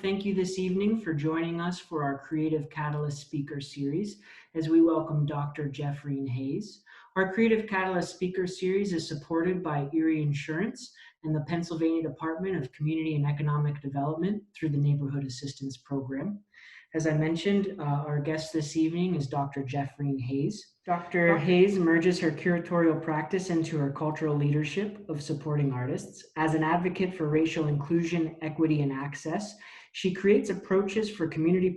thank you this evening for joining us for our Creative Catalyst Speaker Series as we welcome Dr. Jeffreen Hayes. Our Creative Catalyst Speaker Series is supported by Erie Insurance and the Pennsylvania Department of Community and Economic Development through the Neighborhood Assistance Program. As I mentioned, our guest this evening is Dr. Jeffreen Hayes. Dr. Hayes merges her curatorial practice into her cultural leadership of supporting artists. As an advocate for racial inclusion, equity, and access, she creates approaches for community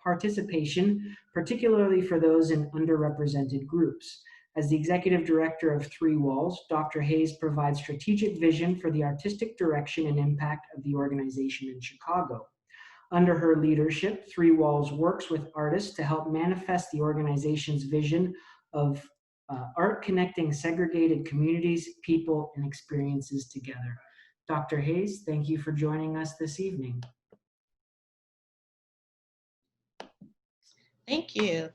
participation, particularly for those in underrepresented groups. As the executive director of Three Walls, Dr. Hayes provides strategic vision for the artistic direction and impact of the organization in Chicago. Under her leadership, Three Walls works with artists to help manifest the organization's vision of art connecting segregated communities, people, and experiences together. Dr. Hayes, thank you for joining us this evening. Thank you.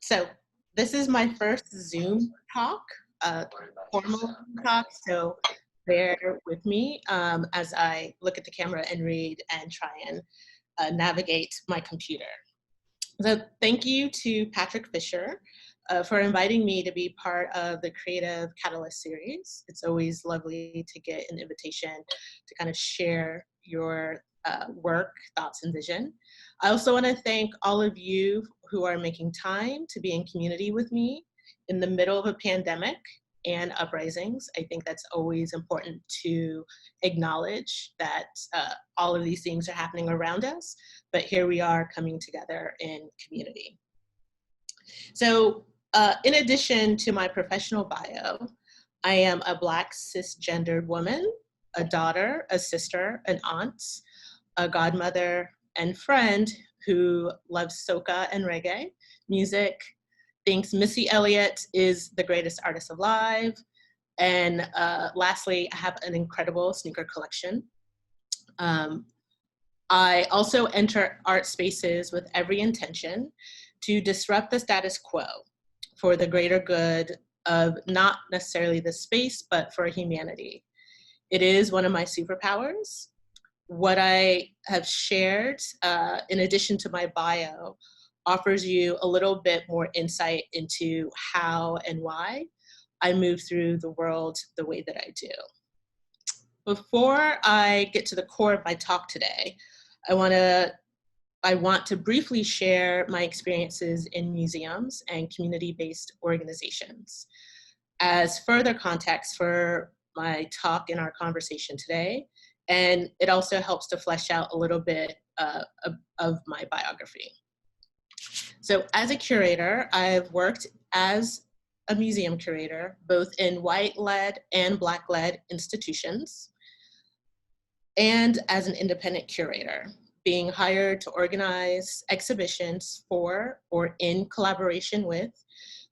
So this is my first Zoom talk, formal talk, so bear with me as I look at the camera and read and try and navigate my computer. So thank you to Patrick Fisher for inviting me to be part of the Creative Catalyst series. It's always lovely to get an invitation to kind of share your work, thoughts, and vision. I also want to thank all of you who are making time to be in community with me in the middle of a pandemic and uprisings. I think that's always important to acknowledge that all of these things are happening around us, but here we are coming together in community. So in addition to my professional bio, I am a Black cisgendered woman, a daughter, a sister, an aunt, a godmother, and friend who loves soca and reggae music, thinks Missy Elliott is the greatest artist alive, and lastly, I have an incredible sneaker collection. I also enter art spaces with every intention to disrupt the status quo for the greater good of not necessarily the space, but for humanity. It is one of my superpowers. What I have shared, in addition to my bio, offers you a little bit more insight into how and why I move through the world the way that I do. Before I get to the core of my talk today, I want to briefly share my experiences in museums and community-based organizations. As further context for my talk and our conversation today, and it also helps to flesh out a little bit of my biography. So as a curator, I've worked as a museum curator, both in white-led and Black-led institutions, and as an independent curator, being hired to organize exhibitions for or in collaboration with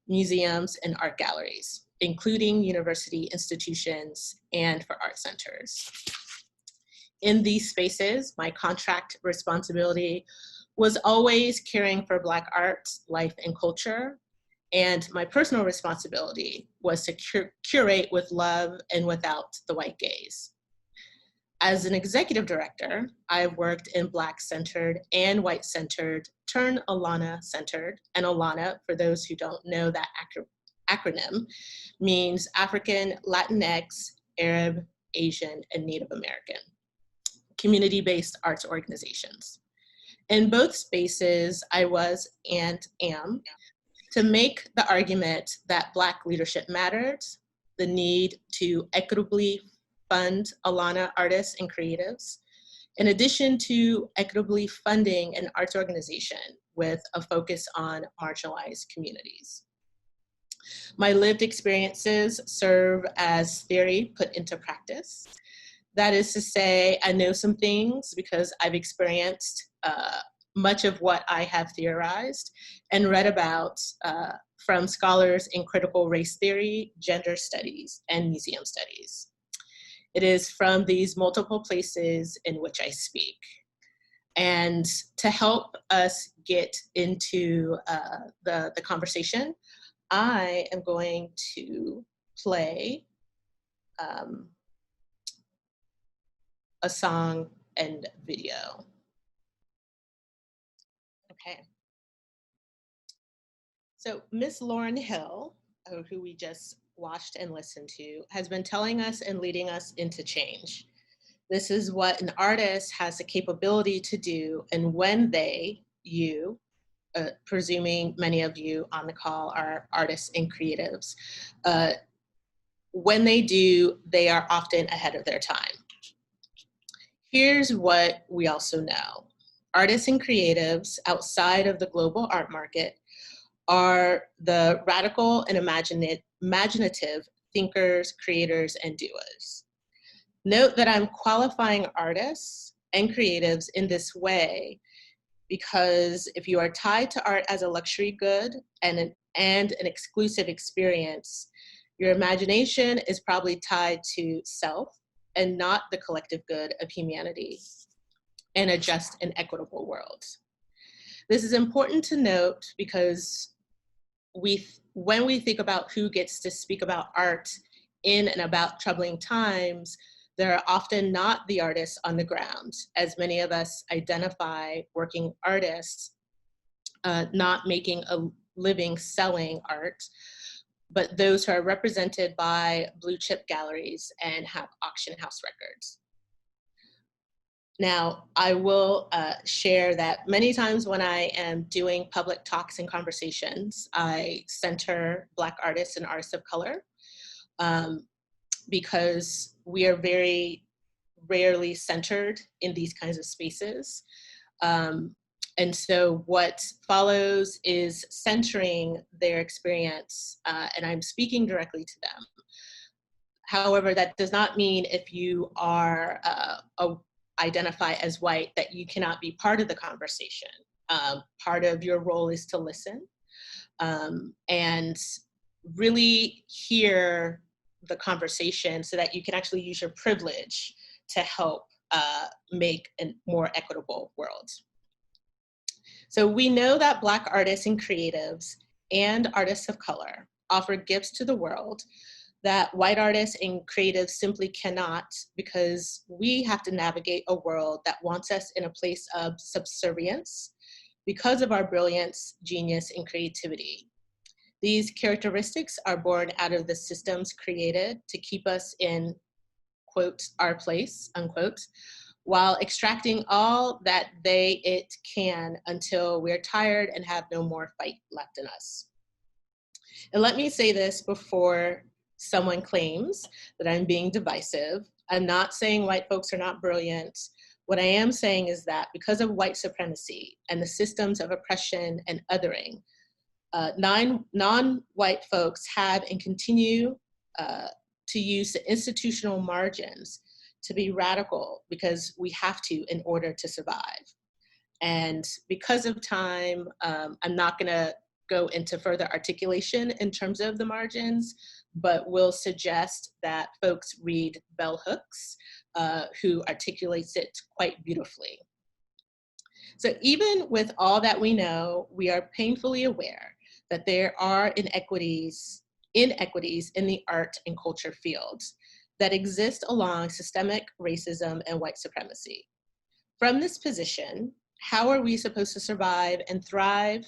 museums and art galleries, including university institutions and for art centers. In these spaces, my contract responsibility was always caring for Black art, life, and culture, and my personal responsibility was to curate with love and without the white gaze. As an executive director, I've worked in Black-centered and white-centered, turn Alana-centered, and Alana, for those who don't know that acronym, means African, Latinx, Arab, Asian, and Native American, community-based arts organizations. In both spaces, I was and am to make the argument that Black leadership mattered, the need to equitably fund Alana artists and creatives, in addition to equitably funding an arts organization with a focus on marginalized communities. My lived experiences serve as theory put into practice. That is to say, I know some things because I've experienced much of what I have theorized and read about from scholars in critical race theory, gender studies, and museum studies. It is from these multiple places in which I speak. And to help us get into the conversation, I am going to play a song and video. Okay. So Miss Lauryn Hill, who we just watched and listened to, has been telling us and leading us into change. This is what an artist has the capability to do, and when you, presuming many of you on the call are artists and creatives, when they do, they are often ahead of their time. Here's what we also know. Artists and creatives outside of the global art market are the radical and imaginative thinkers, creators, and doers. Note that I'm qualifying artists and creatives in this way because if you are tied to art as a luxury good and an exclusive experience, your imagination is probably tied to self and not the collective good of humanity in a just and equitable world. This is important to note because when we think about who gets to speak about art in and about troubling times, there are often not the artists on the ground, as many of us identify working artists, not making a living selling art, but those who are represented by blue chip galleries and have auction house records. Now, I will share that many times when I am doing public talks and conversations, I center Black artists and artists of color because we are very rarely centered in these kinds of spaces. And so what follows is centering their experience, and I'm speaking directly to them. However, that does not mean if you are identify as white that you cannot be part of the conversation. Part of your role is to listen and really hear the conversation so that you can actually use your privilege to help make a more equitable world. So we know that Black artists and creatives and artists of color offer gifts to the world that white artists and creatives simply cannot, because we have to navigate a world that wants us in a place of subservience because of our brilliance, genius, and creativity. These characteristics are born out of the systems created to keep us in, quote, our place, unquote, while extracting all that it can until we're tired and have no more fight left in us. And let me say this before someone claims that I'm being divisive. I'm not saying white folks are not brilliant. What I am saying is that because of white supremacy and the systems of oppression and othering, non-white folks have and continue to use the institutional margins to be radical because we have to in order to survive. And because of time, I'm not gonna go into further articulation in terms of the margins, but will suggest that folks read Bell Hooks, who articulates it quite beautifully. So even with all that we know, we are painfully aware that there are inequities in the art and culture fields that exist along systemic racism and white supremacy. From this position, how are we supposed to survive and thrive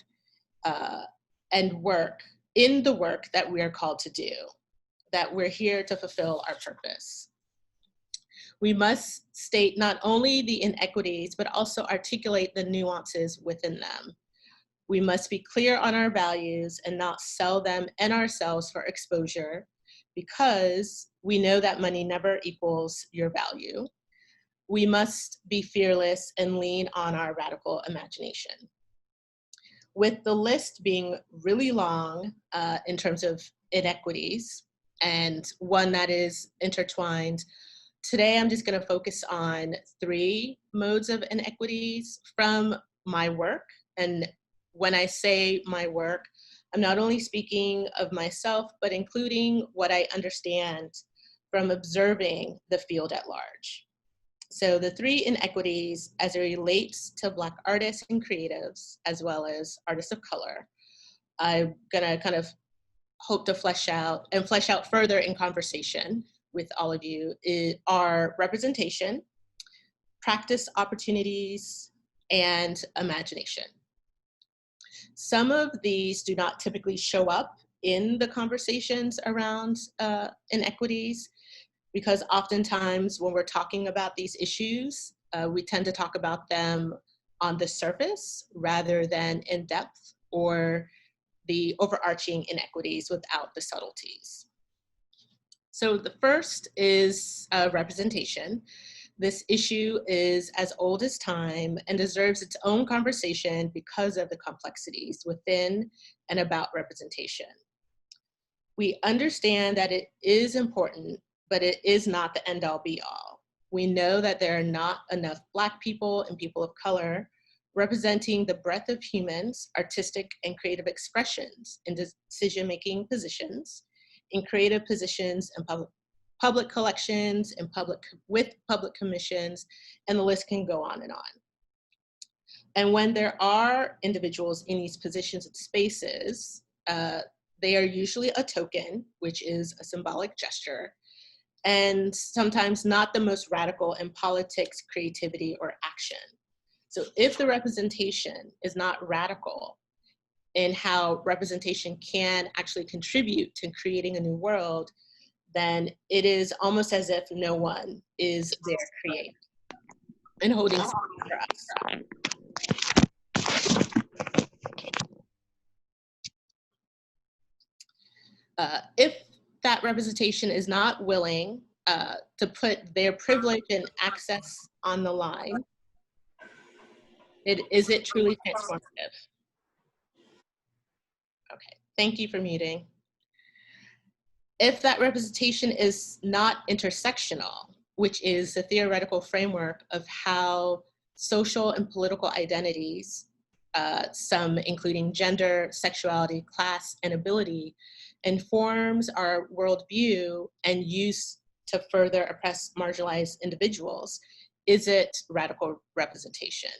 and work in the work that we are called to do, that we're here to fulfill our purpose? We must state not only the inequities, but also articulate the nuances within them. We must be clear on our values and not sell them and ourselves for exposure, because we know that money never equals your value. We must be fearless and lean on our radical imagination. With the list being really long in terms of inequities, and one that is intertwined, today I'm just going to focus on 3 modes of inequities from my work. And when I say my work, I'm not only speaking of myself, but including what I understand from observing the field at large. So the 3 inequities as it relates to Black artists and creatives, as well as artists of color, I'm gonna kind of hope to flesh out further in conversation with all of you, are representation, practice opportunities, and imagination. Some of these do not typically show up in the conversations around inequities, because oftentimes when we're talking about these issues, we tend to talk about them on the surface rather than in depth, or the overarching inequities without the subtleties. So the first is representation. This issue is as old as time and deserves its own conversation because of the complexities within and about representation. We understand that it is important, but it is not the end-all be-all. We know that there are not enough Black people and people of color representing the breadth of humans, artistic and creative expressions in decision-making positions, in creative positions and public collections, and with public commissions, and the list can go on and on. And when there are individuals in these positions and spaces, they are usually a token, which is a symbolic gesture, and sometimes not the most radical in politics, creativity, or action. So if the representation is not radical in how representation can actually contribute to creating a new world, then it is almost as if no one is there creating and holding space for us. If that representation is not willing to put their privilege and access on the line, is it truly transformative? Okay, thank you for muting. If that representation is not intersectional, which is the theoretical framework of how social and political identities, some including gender, sexuality, class, and ability, informs our worldview and use to further oppress marginalized individuals, is it radical representation?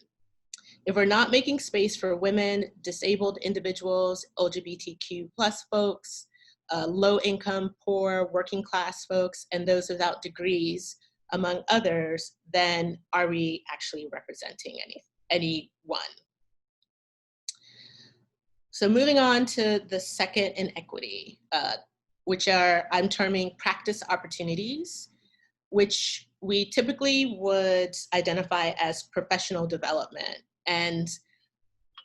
If we're not making space for women, disabled individuals, LGBTQ+ folks, low income, poor, working class folks, and those without degrees, among others, then are we actually representing anyone? So moving on to the second inequity, which I'm terming practice opportunities, which we typically would identify as professional development. And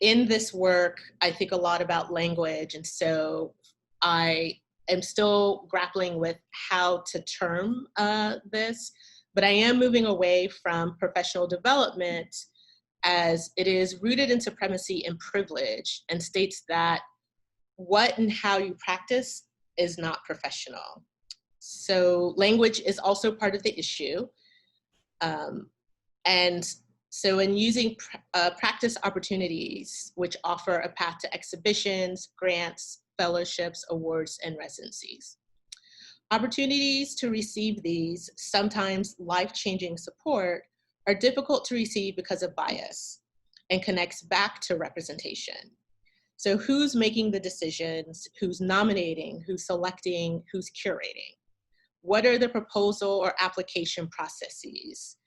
in this work, I think a lot about language. And so I am still grappling with how to term this, but I am moving away from professional development, as it is rooted in supremacy and privilege, and states that what and how you practice is not professional. So language is also part of the issue. And so in using practice opportunities, which offer a path to exhibitions, grants, fellowships, awards, and residencies. Opportunities to receive these, sometimes life-changing support, are difficult to receive because of bias and connects back to representation. So who's making the decisions, who's nominating, who's selecting, who's curating? What are the proposal or application processes?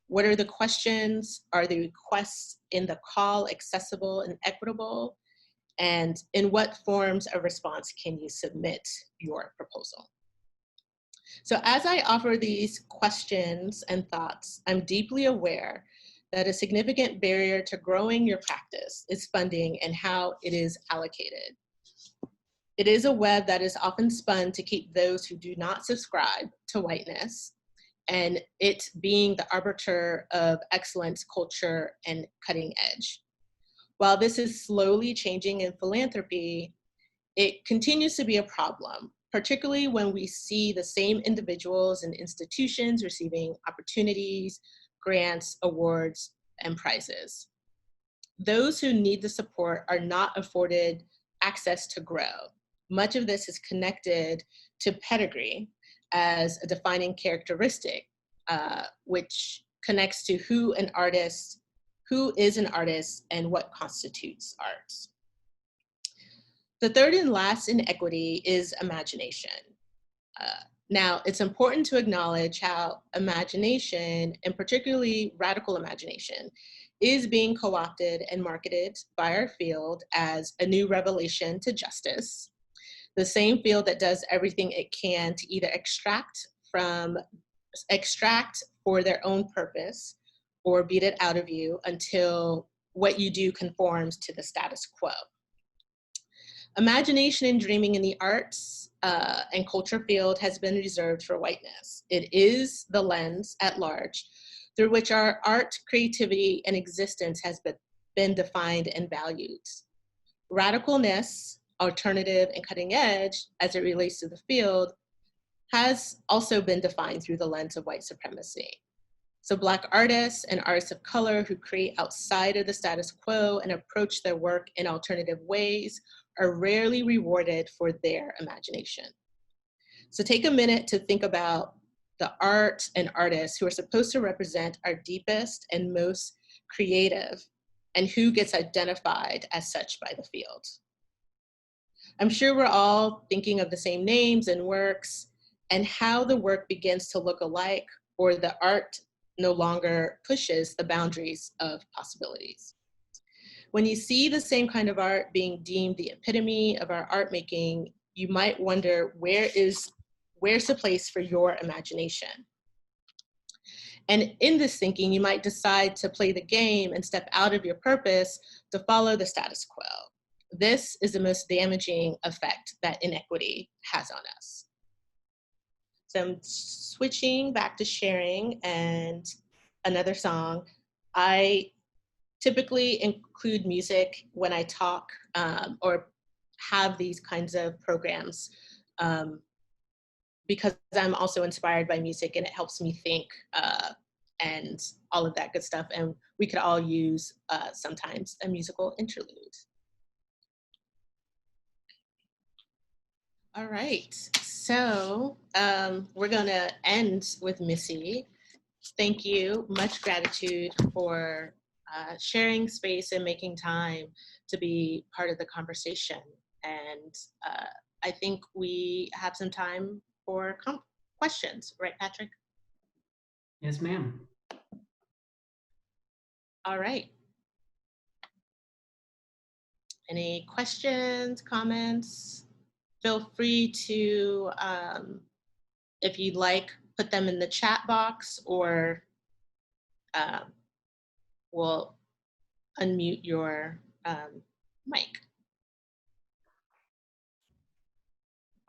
What are the questions? Are the requests in the call accessible and equitable? And in what forms of response can you submit your proposal? So as I offer these questions and thoughts, I'm deeply aware that a significant barrier to growing your practice is funding and how it is allocated. It is a web that is often spun to keep those who do not subscribe to whiteness, and it being the arbiter of excellence, culture, and cutting edge. While this is slowly changing in philanthropy, it continues to be a problem, particularly when we see the same individuals and institutions receiving opportunities, grants, awards, and prizes. Those who need the support are not afforded access to grow. Much of this is connected to pedigree as a defining characteristic, which connects to who is an artist, and what constitutes art. The third and last inequity is imagination. Now, it's important to acknowledge how imagination, and particularly radical imagination, is being co-opted and marketed by our field as a new revelation to justice. The same field that does everything it can to either extract for their own purpose or beat it out of you until what you do conforms to the status quo. Imagination and dreaming in the arts and culture field has been reserved for whiteness. It is the lens at large through which our art, creativity, and existence has been defined and valued. Radicalness, alternative, and cutting edge, as it relates to the field, has also been defined through the lens of white supremacy. So Black artists and artists of color who create outside of the status quo and approach their work in alternative ways are rarely rewarded for their imagination. So take a minute to think about the art and artists who are supposed to represent our deepest and most creative, and who gets identified as such by the field. I'm sure we're all thinking of the same names and works and how the work begins to look alike, or the art no longer pushes the boundaries of possibilities. When you see the same kind of art being deemed the epitome of our art making, you might wonder, where's the place for your imagination? And in this thinking, you might decide to play the game and step out of your purpose to follow the status quo. This is the most damaging effect that inequity has on us. So I'm switching back to sharing and another song. I typically include music when I talk or have these kinds of programs because I'm also inspired by music and it helps me think and all of that good stuff. And we could all use sometimes a musical interlude. All right, so we're gonna end with Missy. Thank you, much gratitude for sharing space and making time to be part of the conversation. And I think we have some time for questions, right, Patrick? Yes, ma'am. All right. Any questions, comments? Feel free to, if you'd like, put them in the chat box, or we'll unmute your mic.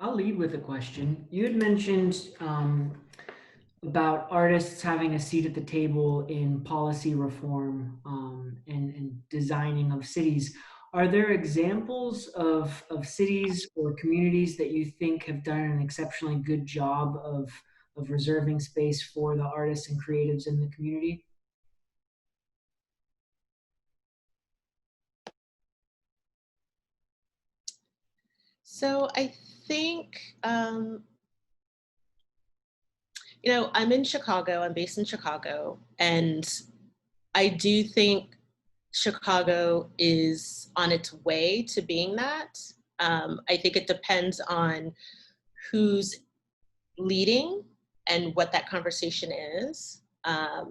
I'll lead with a question. You had mentioned about artists having a seat at the table in policy reform and designing of cities. Are there examples of cities or communities that you think have done an exceptionally good job of reserving space for the artists and creatives in the community? So I think, you know, I'm in Chicago, I'm based in Chicago, and I do think Chicago is on its way to being that. I think it depends on who's leading and what that conversation is. I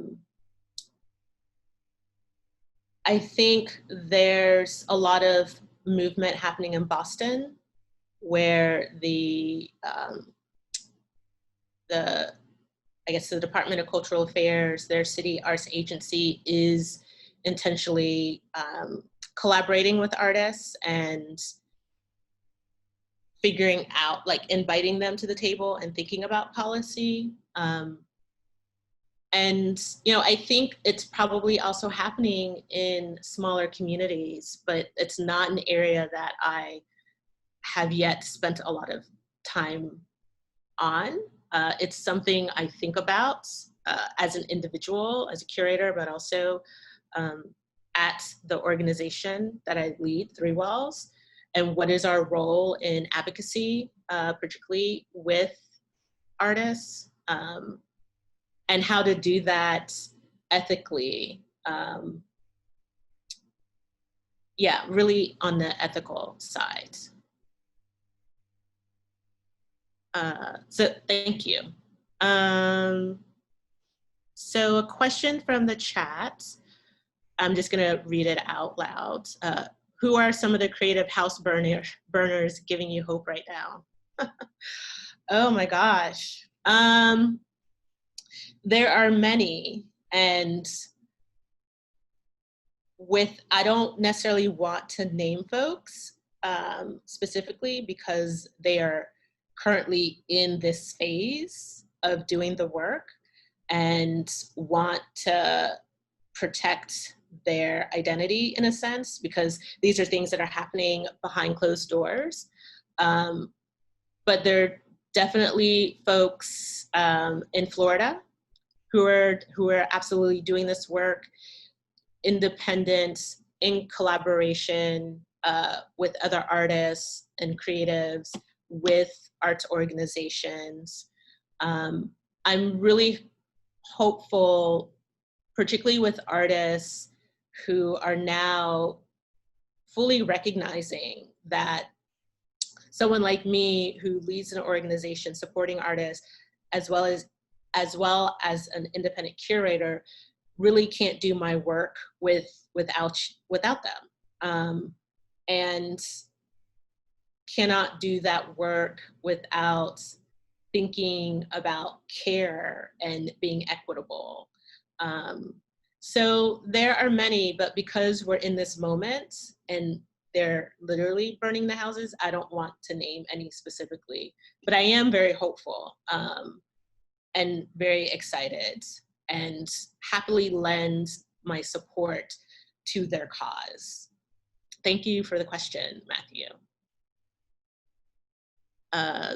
think there's a lot of movement happening in Boston where I guess the Department of Cultural Affairs, their city arts agency, is intentionally collaborating with artists and figuring out, like inviting them to the table and thinking about policy. And, you know, I think it's probably also happening in smaller communities, but it's not an area that I have yet spent a lot of time on. It's something I think about as an individual, as a curator, but also at the organization that I lead, Three Walls, and what is our role in advocacy, particularly with artists, and how to do that ethically. Yeah, really on the ethical side. So thank you. So a question from the chat. I'm just gonna read it out loud. Who are some of the creative house burners giving you hope right now? Oh my gosh. There are many, and I don't necessarily want to name folks specifically because they are currently in this phase of doing the work and want to protect their identity in a sense, because these are things that are happening behind closed doors. But there are definitely folks in Florida who are absolutely doing this work, independent, in collaboration with other artists and creatives, with arts organizations. I'm really hopeful, particularly with artists who are now fully recognizing that someone like me who leads an organization supporting artists, as well as an independent curator, really can't do my work without them, and cannot do that work without thinking about care and being equitable. So there are many, but because we're in this moment and they're literally burning the houses, I don't want to name any specifically, but I am very hopeful and very excited and happily lend my support to their cause. Thank you for the question, Matthew.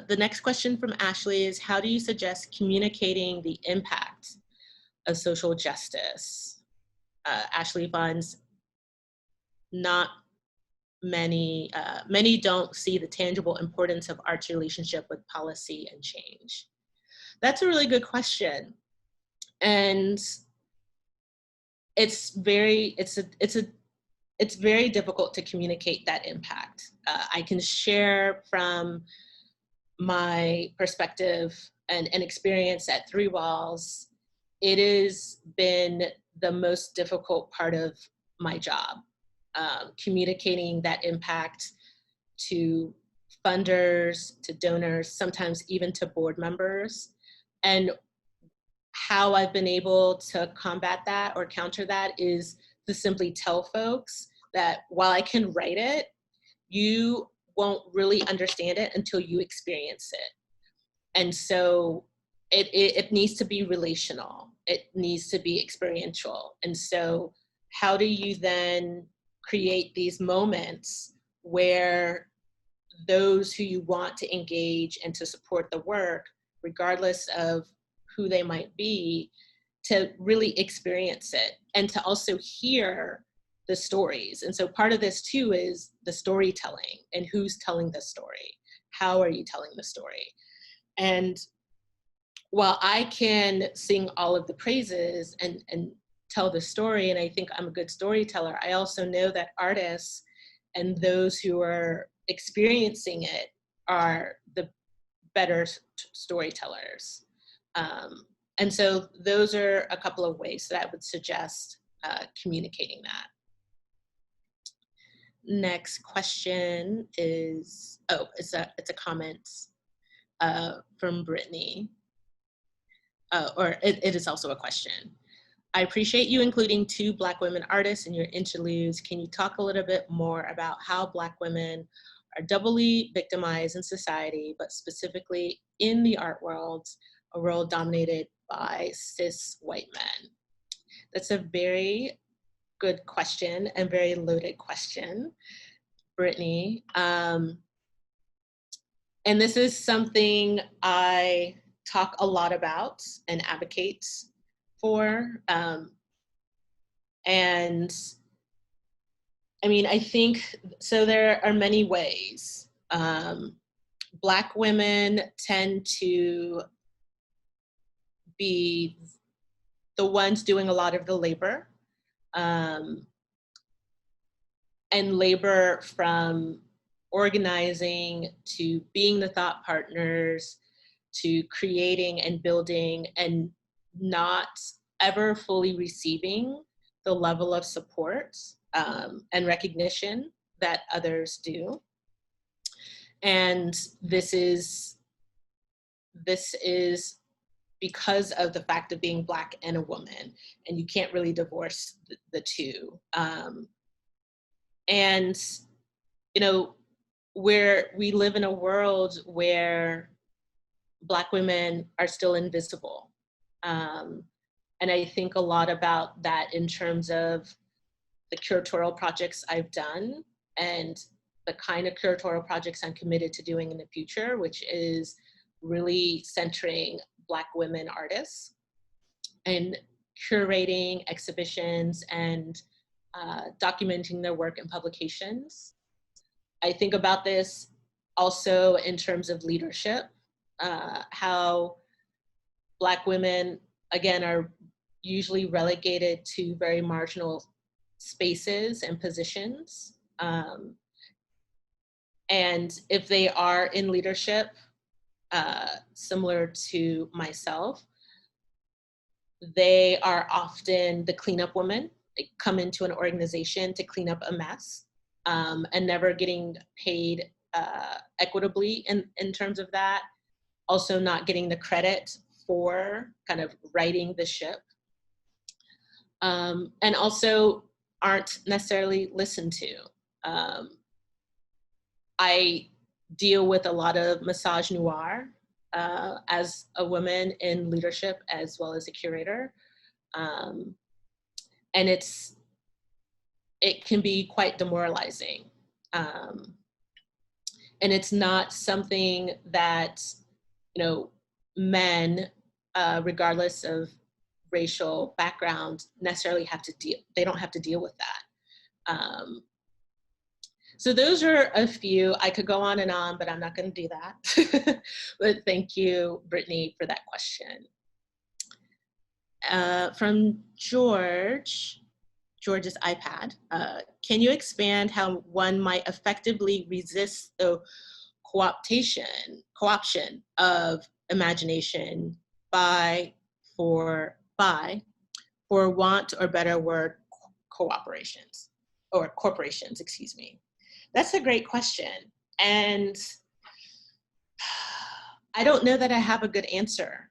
The next question from Ashley is, how do you suggest communicating the impact of social justice? Ashley finds many don't see the tangible importance of art's relationship with policy and change. That's a really good question. And it's very difficult to communicate that impact. I can share from my perspective and experience at Three Walls. It has been the most difficult part of my job, communicating that impact to funders, to donors, sometimes even to board members. And how I've been able to combat that or counter that is to simply tell folks that while I can write it, you won't really understand it until you experience it. And so it needs to be relational. It needs to be experiential. And so how do you then create these moments where those who you want to engage and to support the work, regardless of who they might be, to really experience it and to also hear the stories. And so part of this too is the storytelling and who's telling the story. How are you telling the story? And while I can sing all of the praises and tell the story, and I think I'm a good storyteller, I also know that artists and those who are experiencing it are the better storytellers. And so those are a couple of ways that I would suggest communicating that. Next question is, it's a comment from Brittany, or it is also a question. I appreciate you including 2 Black women artists in your interludes. Can you talk a little bit more about how Black women are doubly victimized in society, but specifically in the art world, a world dominated by cis white men? That's a very good question and very loaded question, Brittany. And this is something I talk a lot about and advocate for. And I mean, I think, so there are many ways. Black women tend to be the ones doing a lot of the labor, and labor from organizing to being the thought partners to creating and building and not ever fully receiving the level of support and recognition that others do. And this is because of the fact of being Black and a woman, and you can't really divorce the two. And, you know, where we live in a world where Black women are still invisible. And I think a lot about that in terms of the curatorial projects I've done and the kind of curatorial projects I'm committed to doing in the future, which is really centering Black women artists and curating exhibitions and documenting their work in publications. I think about this also in terms of leadership, how Black women, again, are usually relegated to very marginal spaces and positions. And if they are in leadership, similar to myself, they are often the cleanup women. They come into an organization to clean up a mess, and never getting paid equitably in terms of that. Also not getting the credit for kind of righting the ship. And also aren't necessarily listened to. I deal with a lot of misogynoir as a woman in leadership as well as a curator. And it can be quite demoralizing. And it's not something that, you know, men, regardless of racial background, necessarily have to deal, they don't have to deal with that. So those are a few. I could go on and on, but I'm not going to do that. But thank you, Brittany, for that question. From George's iPad, can you expand how one might effectively resist the co-option of imagination for want or better word, corporations, excuse me? That's a great question. And I don't know that I have a good answer.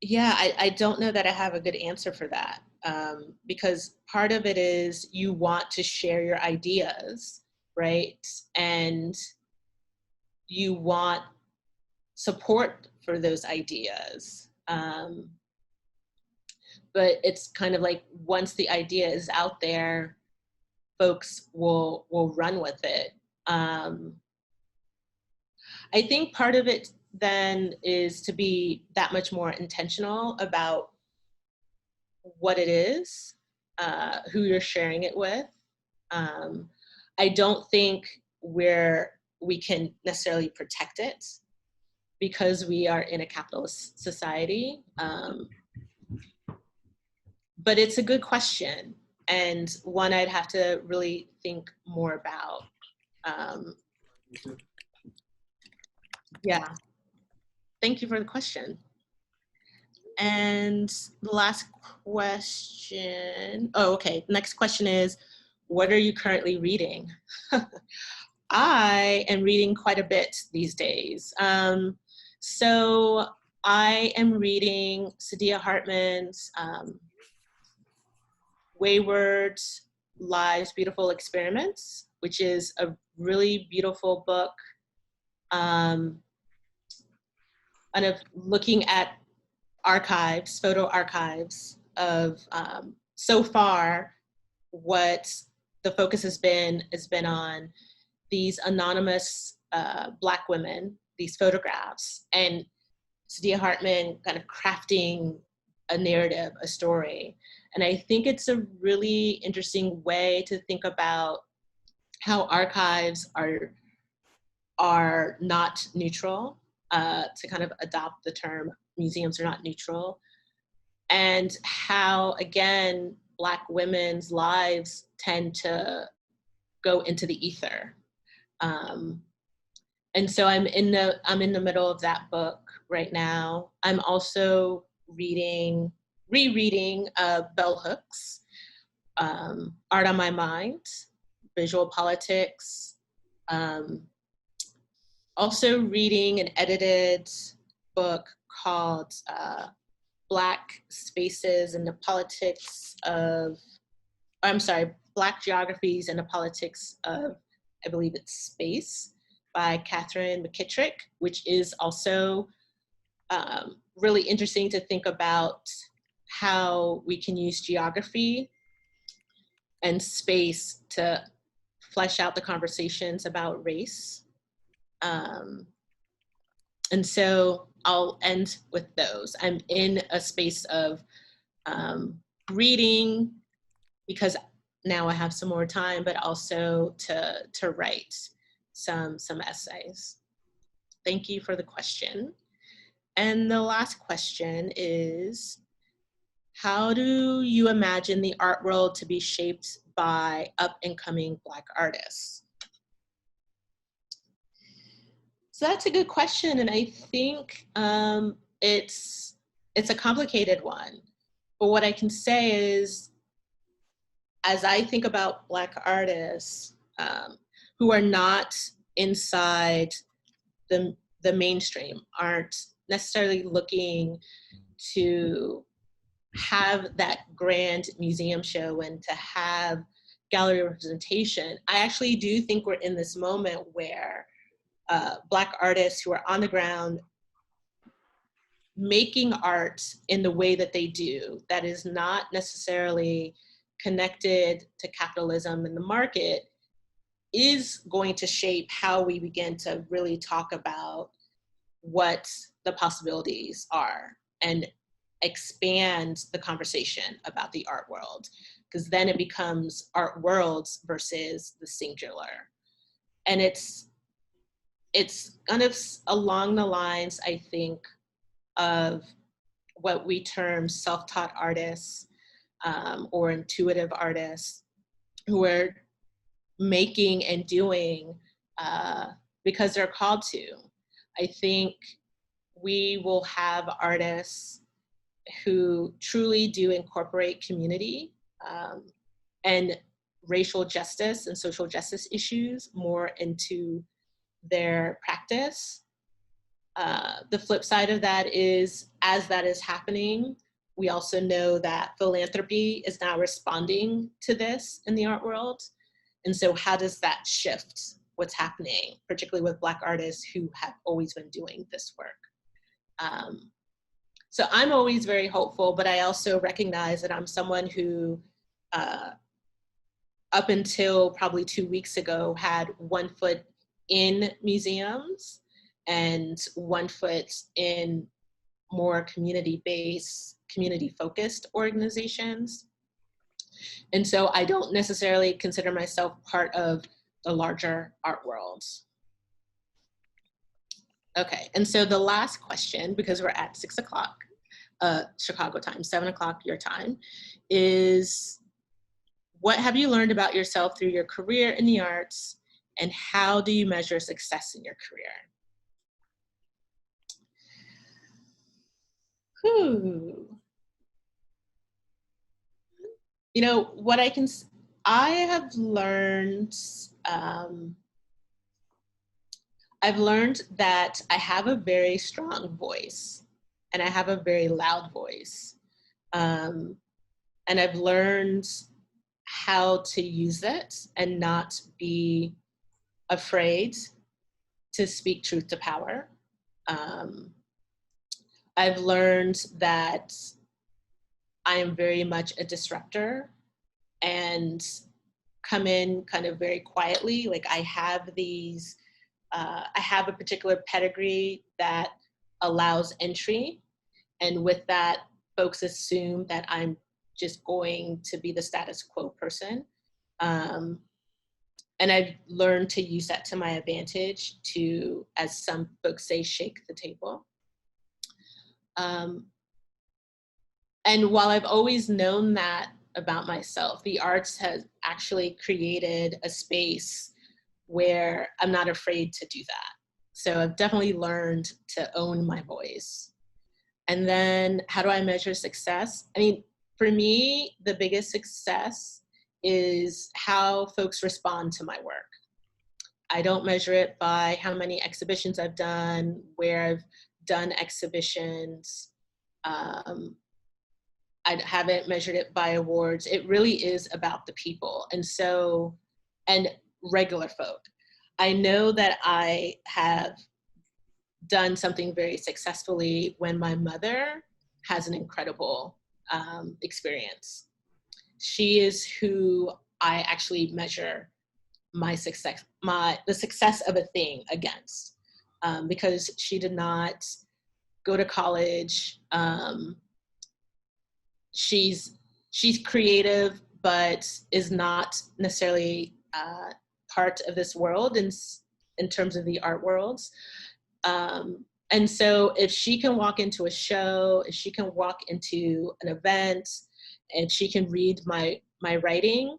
Yeah, I don't know that I have a good answer for that, because part of it is you want to share your ideas, right? And you want support for those ideas. But it's kind of like once the idea is out there, folks will run with it. I think part of it then is to be that much more intentional about what it is, who you're sharing it with. I don't think we can necessarily protect it because we are in a capitalist society. But it's a good question and one I'd have to really think more about. Yeah, thank you for the question. And the last question, next question is, what are you currently reading? I am reading quite a bit these days. So I am reading Saidiya Hartman's Wayward Lives, Beautiful Experiments, which is a really beautiful book, kind of looking at archives, photo archives of so far what the focus has been on these anonymous Black women, these photographs, and Saidiya Hartman kind of crafting a narrative, a story. And I think it's a really interesting way to think about how archives are not neutral, to kind of adopt the term museums are not neutral, and how, again, Black women's lives tend to go into the ether. And so I'm in the middle of that book right now. I'm also rereading Bell Hooks, Art on My Mind, Visual Politics. Also reading an edited book called Black Spaces and the Politics of, Black Geographies and the Politics of, I believe it's Space, by Catherine McKittrick, which is also really interesting to think about how we can use geography and space to flesh out the conversations about race. And so I'll end with those. I'm in a space of reading because now I have some more time, but also to write some essays. Thank you for the question. And the last question is, how do you imagine the art world to be shaped by up-and-coming Black artists? So that's a good question, and I think it's a complicated one. But what I can say is, as I think about Black artists who are not inside the mainstream, aren't necessarily looking to have that grand museum show and to have gallery representation, I actually do think we're in this moment where Black artists who are on the ground making art in the way that they do, that is not necessarily connected to capitalism and the market, is going to shape how we begin to really talk about what the possibilities are and expand the conversation about the art world, because then it becomes art worlds versus the singular. And it's kind of along the lines, I think, of what we term self-taught artists or intuitive artists who are making and doing because they're called to. I think we will have artists who truly do incorporate community and racial justice and social justice issues more into their practice. The flip side of that is, as that is happening, we also know that philanthropy is now responding to this in the art world. And so how does that shift what's happening, particularly with Black artists who have always been doing this work? So I'm always very hopeful, but I also recognize that I'm someone who, up until probably 2 weeks ago, had one foot in museums and one foot in more community-based, community-focused organizations. And so I don't necessarily consider myself part of the larger art world. Okay, and so the last question, because we're at 6 o'clock Chicago time, 7 o'clock your time, is what have you learned about yourself through your career in the arts, and how do you measure success in your career? You know, what I have learned, I've learned that I have a very strong voice and I have a very loud voice. And I've learned how to use it and not be afraid to speak truth to power. I've learned that I am very much a disruptor and come in kind of very quietly. Like I have a particular pedigree that allows entry. And with that, folks assume that I'm just going to be the status quo person. And I've learned to use that to my advantage to, as some folks say, shake the table. And while I've always known that about myself, the arts has actually created a space where I'm not afraid to do that. So I've definitely learned to own my voice. And then how do I measure success? I mean, for me, the biggest success is how folks respond to my work. I don't measure it by how many exhibitions I've done, where I've done exhibitions. I haven't measured it by awards. It really is about the people. And regular folk. I know that I have done something very successfully when my mother has an incredible experience. She is who I actually measure my success, the success of a thing against, because she did not go to college. She's creative, but is not necessarily part of this world in terms of the art worlds. And so if she can walk into a show, if she can walk into an event, and she can read my writing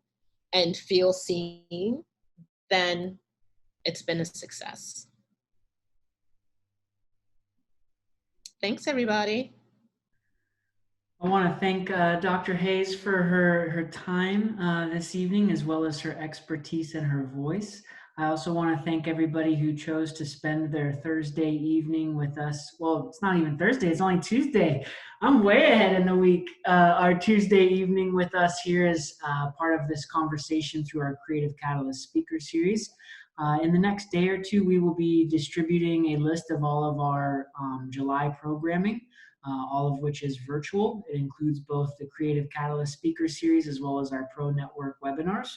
and feel seen, then it's been a success. Thanks, everybody. I want to thank Dr. Hayes for her time this evening, as well as her expertise and her voice. I also want to thank everybody who chose to spend their Thursday evening with us. Well, it's not even Thursday, it's only Tuesday. I'm way ahead in the week. Our Tuesday evening with us here as part of this conversation through our Creative Catalyst speaker series. In the next day or two, we will be distributing a list of all of our July programming. All of which is virtual. It includes both the Creative Catalyst speaker series as well as our Pro Network webinars.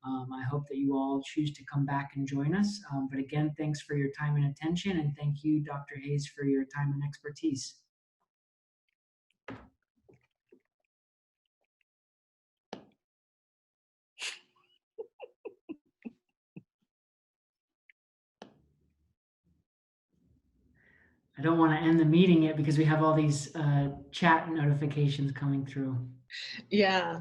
I hope that you all choose to come back and join us. But again, thanks for your time and attention, and thank you, Dr. Hayes, for your time and expertise. I don't want to end the meeting yet because we have all these chat notifications coming through. Yeah.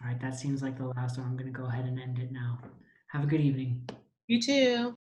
All right, that seems like the last one. I'm going to go ahead and end it now. Have a good evening. You too.